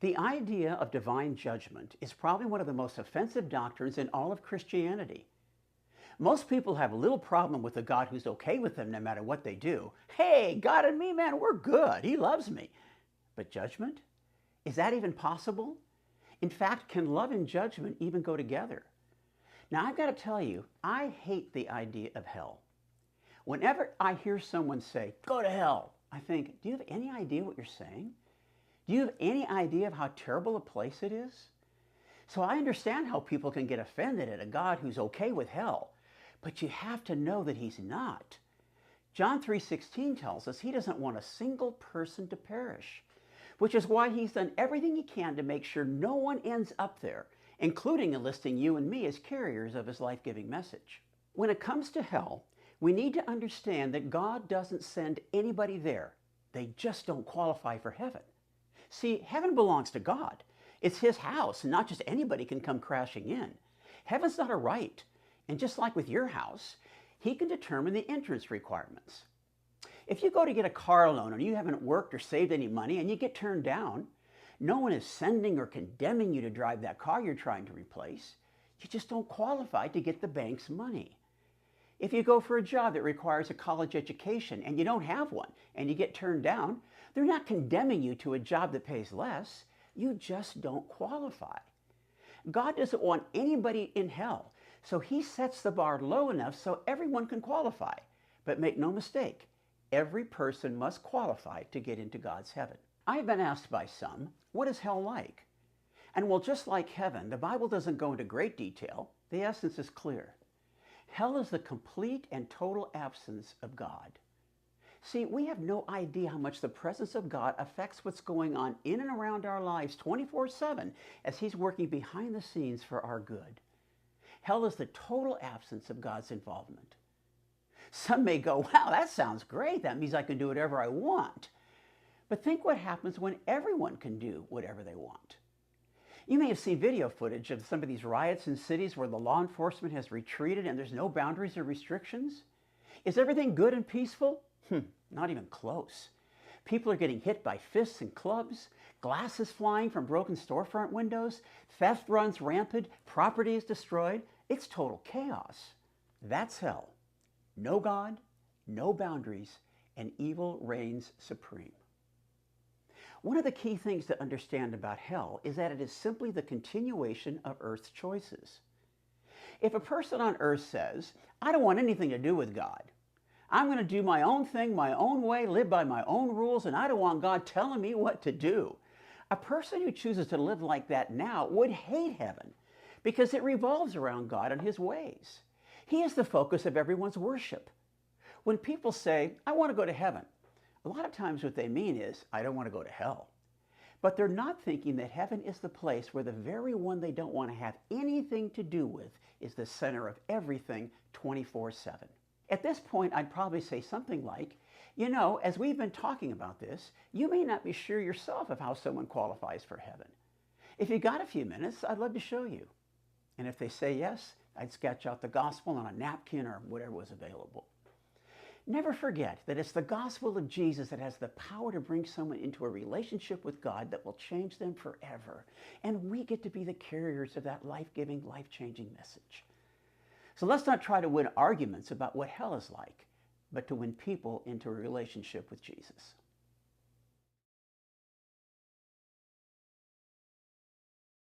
The idea of divine judgment is probably one of the most offensive doctrines in all of Christianity. Most people have little problem with a God who's okay with them no matter what they do. Hey, God and me, man, we're good. He loves me. But judgment? Is that even possible? In fact, can love and judgment even go together? Now, I've got to tell you, I hate the idea of hell. Whenever I hear someone say, go to hell, I think, do you have any idea what you're saying? Do you have any idea of how terrible a place it is? So I understand how people can get offended at a God who's okay with hell, but you have to know that he's not. John 3:16 tells us he doesn't want a single person to perish, which is why he's done everything he can to make sure no one ends up there, including enlisting you and me as carriers of his life-giving message. When it comes to hell, we need to understand that God doesn't send anybody there. They just don't qualify for heaven. See, heaven belongs to God. It's his house, and not just anybody can come crashing in. Heaven's not a right. And just like with your house, he can determine the entrance requirements. If you go to get a car loan and you haven't worked or saved any money and you get turned down, no one is sending or condemning you to drive that car you're trying to replace. You just don't qualify to get the bank's money. If you go for a job that requires a college education and you don't have one and you get turned down, they're not condemning you to a job that pays less. You just don't qualify. God doesn't want anybody in hell, so he sets the bar low enough so everyone can qualify. But make no mistake, every person must qualify to get into God's heaven. I've been asked by some, what is hell like? And well, just like heaven, the Bible doesn't go into great detail. The essence is clear. Hell is the complete and total absence of God. See, we have no idea how much the presence of God affects what's going on in and around our lives 24/7 as he's working behind the scenes for our good. Hell is the total absence of God's involvement. Some may go, wow, that sounds great. That means I can do whatever I want. But think what happens when everyone can do whatever they want. You may have seen video footage of some of these riots in cities where the law enforcement has retreated and there's no boundaries or restrictions. Is everything good and peaceful? Not even close. People are getting hit by fists and clubs, glasses flying from broken storefront windows, theft runs rampant, property is destroyed. It's total chaos. That's hell. No God, no boundaries, and evil reigns supreme. One of the key things to understand about hell is that it is simply the continuation of Earth's choices. If a person on Earth says, I don't want anything to do with God, I'm going to do my own thing, my own way, live by my own rules, and I don't want God telling me what to do. A person who chooses to live like that now would hate heaven because it revolves around God and his ways. He is the focus of everyone's worship. When people say, I want to go to heaven, a lot of times what they mean is, I don't want to go to hell. But they're not thinking that heaven is the place where the very one they don't want to have anything to do with is the center of everything 24/7. At this point, I'd probably say something like, you know, as we've been talking about this, you may not be sure yourself of how someone qualifies for heaven. If you got a few minutes, I'd love to show you. And if they say yes, I'd sketch out the gospel on a napkin or whatever was available. Never forget that it's the gospel of Jesus that has the power to bring someone into a relationship with God that will change them forever. And we get to be the carriers of that life-giving, life-changing message. So let's not try to win arguments about what hell is like, but to win people into a relationship with Jesus.